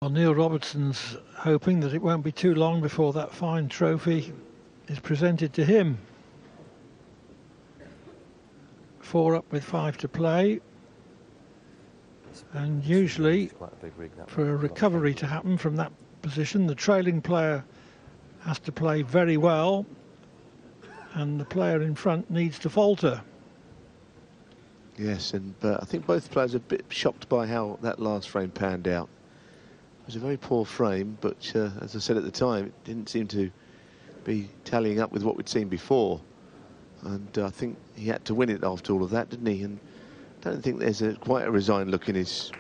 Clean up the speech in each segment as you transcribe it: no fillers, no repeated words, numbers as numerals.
Well, Neil Robertson's hoping that it won't be too long before that fine trophy is presented to him. 4 up with 5 to play. And usually, for a recovery to happen from that position, the trailing player has to play very well, and the player in front needs to falter. Yes, and I think both players are a bit shocked by how that last frame panned out. It was a very poor frame, but as I said at the time, it didn't seem to be tallying up with what we'd seen before. And I think he had to win it after all of that, didn't he? And I don't think there's quite a resigned look in his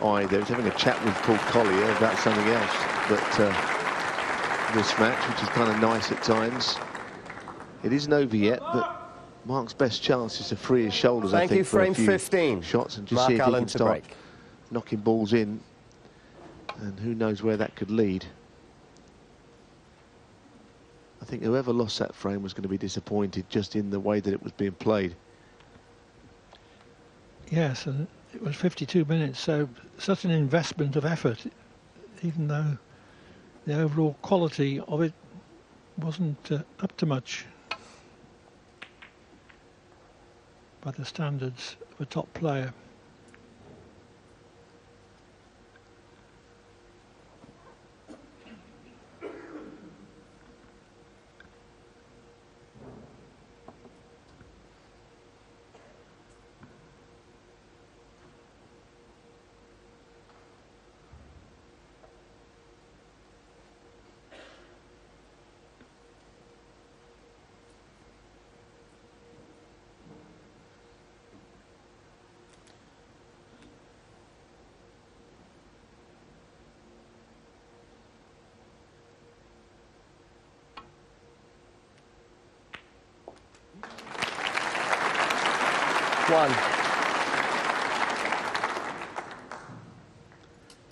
eye there. He's having a chat with Paul Collier about something else, but this match, which is kind of nice at times. It isn't over yet, but Mark's best chance is to free his shoulders, I think, for a few 15 shots and just see if he can start knocking balls in. And who knows where that could lead. I think whoever lost that frame was going to be disappointed just in the way that it was being played. Yes, and it was 52 minutes, so such an investment of effort, even though the overall quality of it wasn't up to much by the standards of a top player.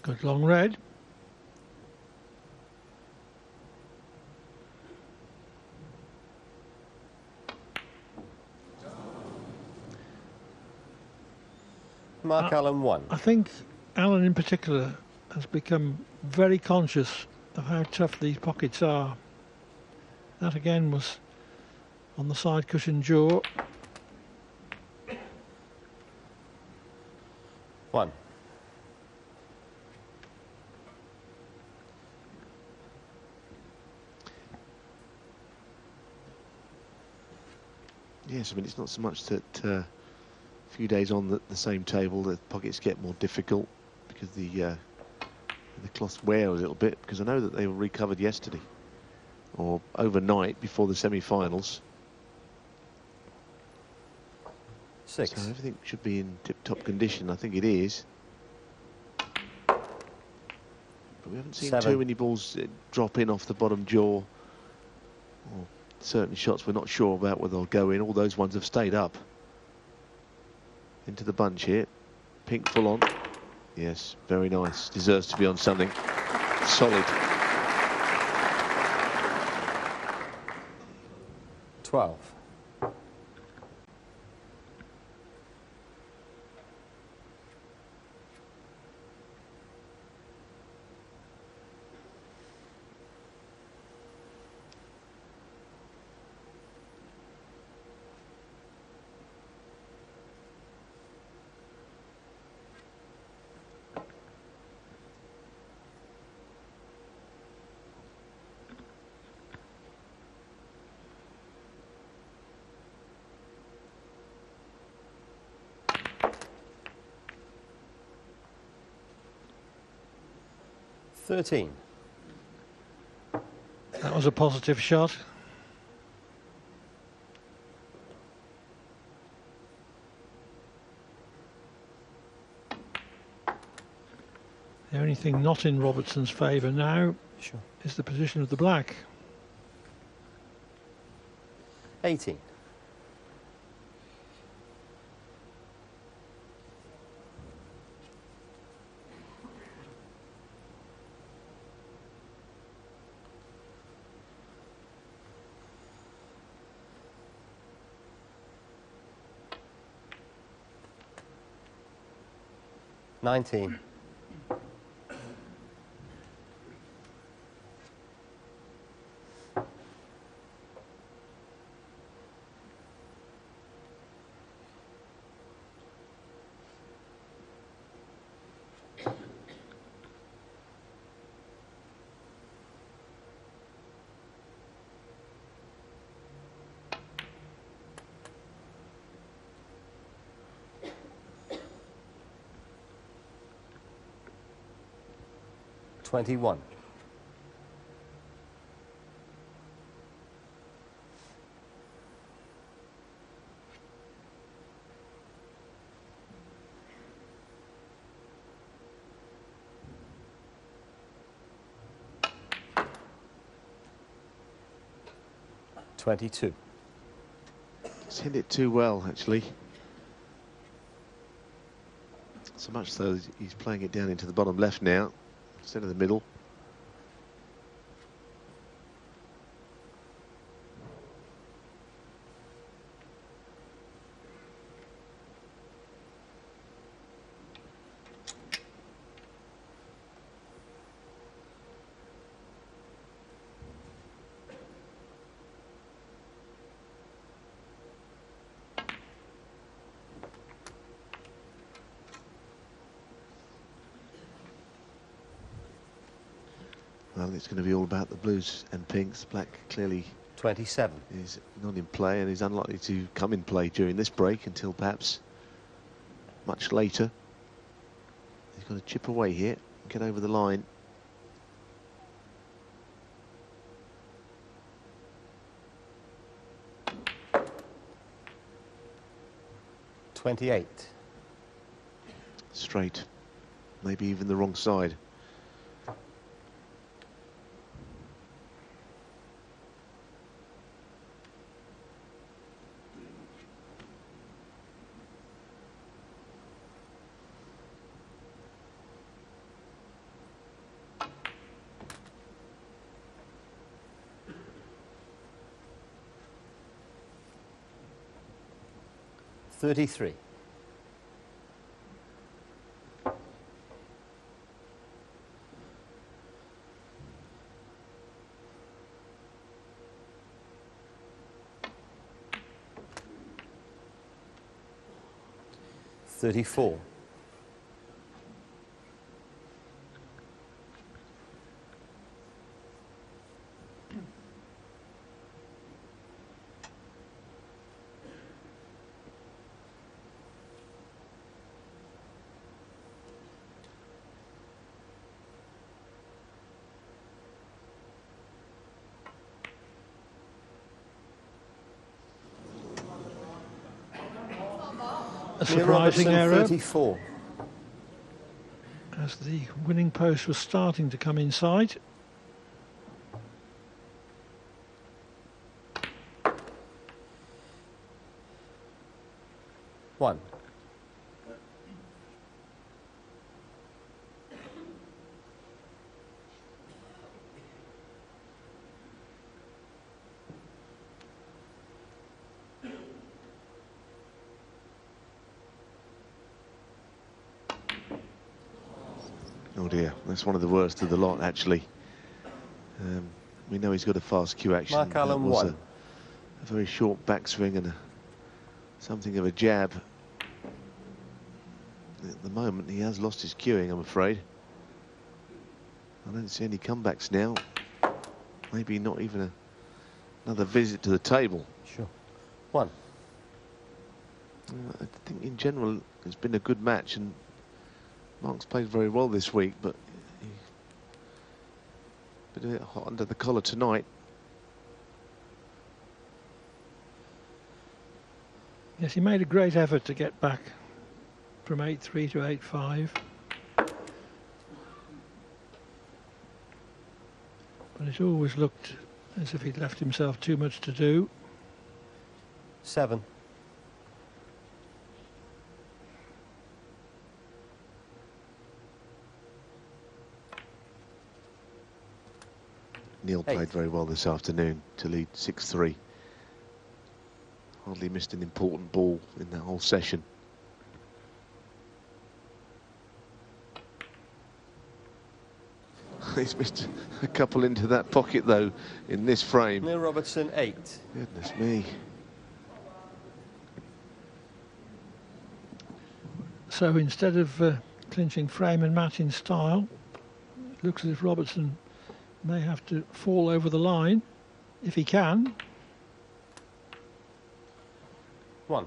Good long red. Mark Allen 1. I think Allen in particular has become very conscious of how tough these pockets are. That again was on the side cushion jaw. 1. Yes, I mean, it's not so much that a few days on the same table, the pockets get more difficult because the cloths wear a little bit, because I know that they were recovered yesterday or overnight before the semi-finals. 6. So everything should be in tip-top condition. I think it is. But we haven't seen 7. too many balls drop in off the bottom jaw. Or certainly shots we're not sure about whether they'll go in. All those ones have stayed up. Into the bunch here. Pink full on. Yes, very nice. Deserves to be on something solid. 12. $13. That was a positive shot. The only thing not in Robertson's favour now is the position of the black. 18. $19. 21. He's hit it too well, actually. So much so he's playing it down into the bottom left now, instead of the middle. Well, it's going to be all about the blues and pinks. Black clearly 27. is not in play and is unlikely to come in play during this break until perhaps much later. He's got to chip away here, get over the line. Straight, maybe even the wrong side. $33. $34. A surprising error 34. as the winning post was starting to come inside. One. Oh dear, that's one of the worst of the lot, actually. We know he's got a fast cue action. Mark Allen, That was one. a very short backswing and something of a jab. At the moment, he has lost his cueing, I'm afraid. I don't see any comebacks now. Maybe not even another visit to the table. Sure. One. I think in general it's been a good match, and Mark's played very well this week, but he's been a bit hot under the collar tonight. Yes, he made a great effort to get back from 8-3 to 8-5. But it always looked as if he'd left himself too much to do. 7. Neil Eight. played very well this afternoon to lead 6-3. Hardly missed an important ball in that whole session. He's missed a couple into that pocket, though, in this frame. Neil Robertson, 8. Goodness me. So instead of clinching frame and match in style, it looks as if Robertson may have to fall over the line, if he can. 1.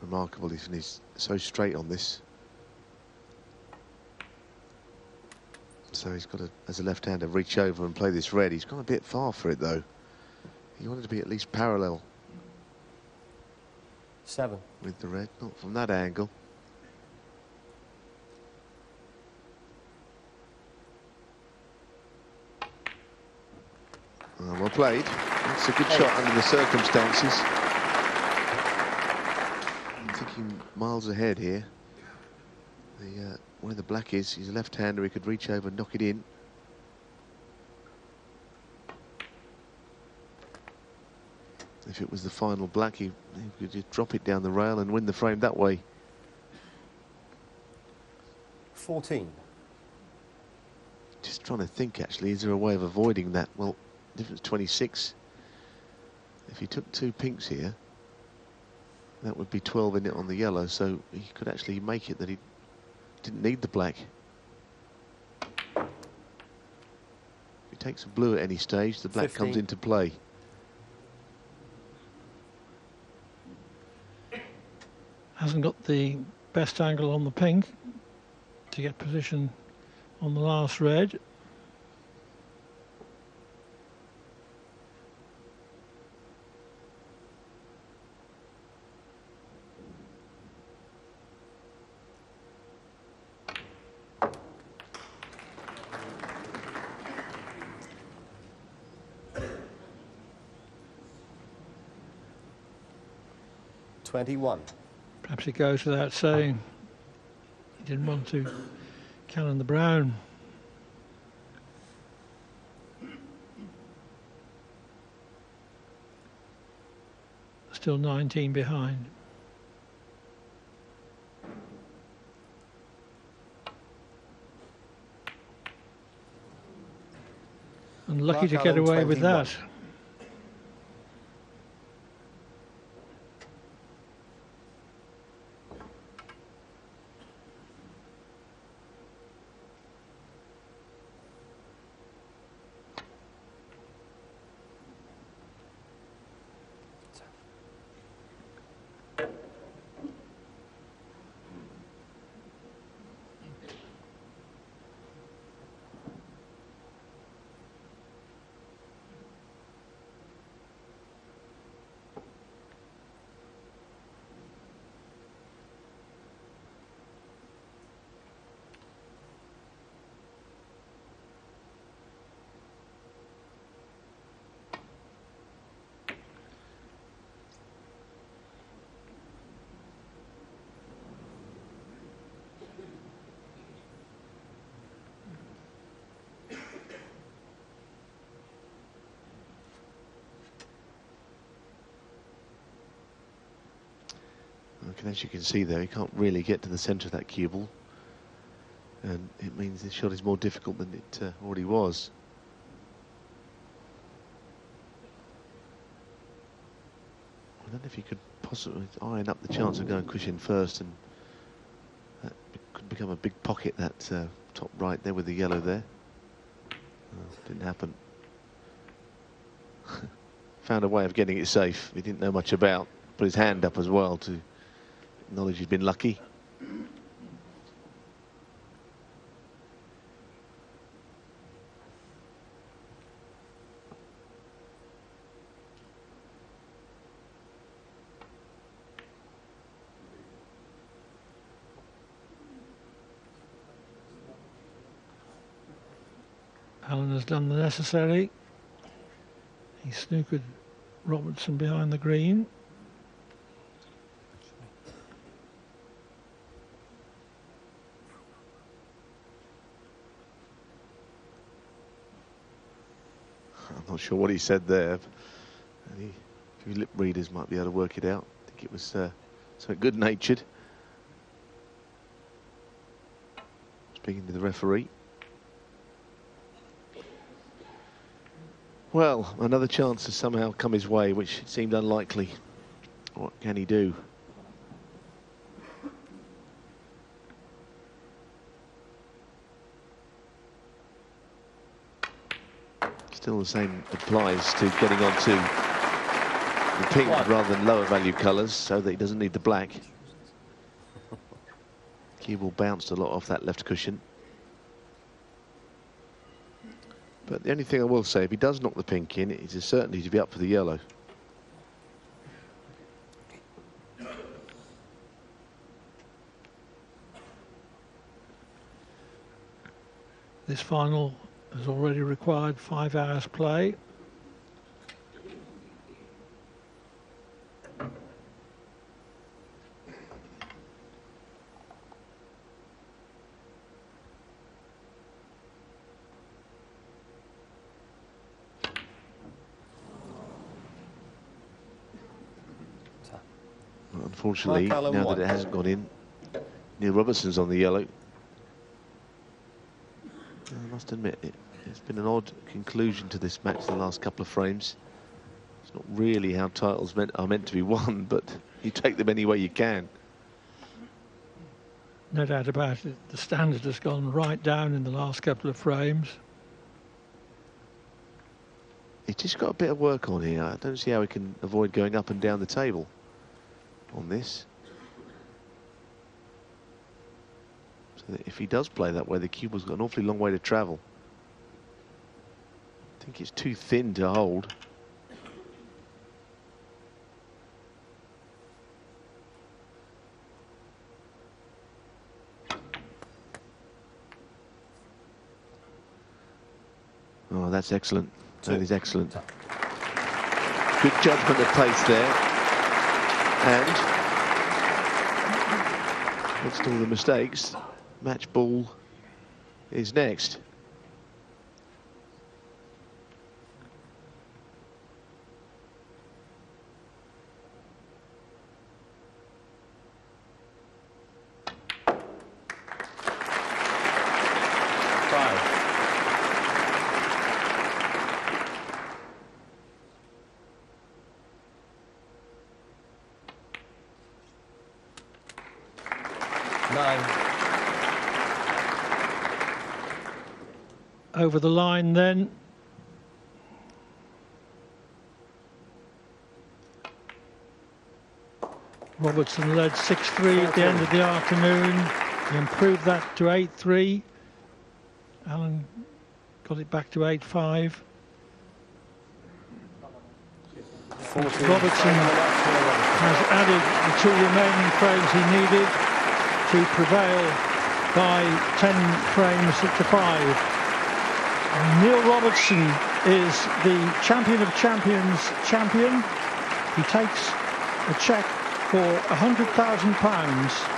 Remarkable, he's so straight on this. So he's got to, as a left-hander, reach over and play this red. He's gone a bit far for it, though. He wanted to be at least parallel. 7. With the red, not from that angle. Well played. That's a good shot under the circumstances. I'm thinking miles ahead here. Where the black is, he's a left-hander. He could reach over and knock it in. If it was the final black, he could just drop it down the rail and win the frame that way. 14. Just trying to think, actually, is there a way of avoiding that? Well, difference 26. If he took 2 pinks here, that would be 12 in it on the yellow, so he could actually make it that he didn't need the black. If he takes a blue at any stage, the black 15. comes into play. Hasn't got the best angle on the pink to get position on the last red. Perhaps it goes without saying he didn't want to cannon the brown. Still 19 behind. And lucky to get away with that. And as you can see there, he can't really get to the centre of that cue ball, and it means this shot is more difficult than it already was. I don't know if he could possibly iron up the chance of going cushion first, and that could become a big pocket, that top right there with the yellow there. Didn't happen. Found a way of getting it safe. He didn't know much about. Put his hand up as well to acknowledge he's been lucky. Allen has done the necessary. He snookered Robertson behind the green. I'm not sure what he said there. A few lip readers might be able to work it out. I think it was something good-natured. Speaking to the referee. Well, another chance has somehow come his way, which seemed unlikely. What can he do? Still the same applies to getting on to the pink rather than lower value colours, so that he doesn't need the black. Cue ball bounced a lot off that left cushion. But the only thing I will say, if he does knock the pink in, it is certainly to be up for the yellow. This final has already required 5 hours play. Unfortunately, now that it hasn't gone in, Neil Robertson's on the yellow. I must admit, it's been an odd conclusion to this match the last couple of frames. It's not really how titles are meant to be won, but you take them any way you can. No doubt about it, the standard has gone right down in the last couple of frames. He's just got a bit of work on here. I don't see how he can avoid going up and down the table on this. So that if he does play that way, the cue ball's got an awfully long way to travel. I think it's too thin to hold. Oh, that's excellent. That is excellent. Good judgment of pace there. And against all the mistakes, match ball is next. Over the line then. Robertson led 6-3 at the end of the afternoon. He improved that to 8-3. Allen got it back to 8-5. Robertson has added the 2 remaining frames he needed to prevail by 10 frames to 5. Neil Robertson is the champion of champions champion. He takes a cheque for £100,000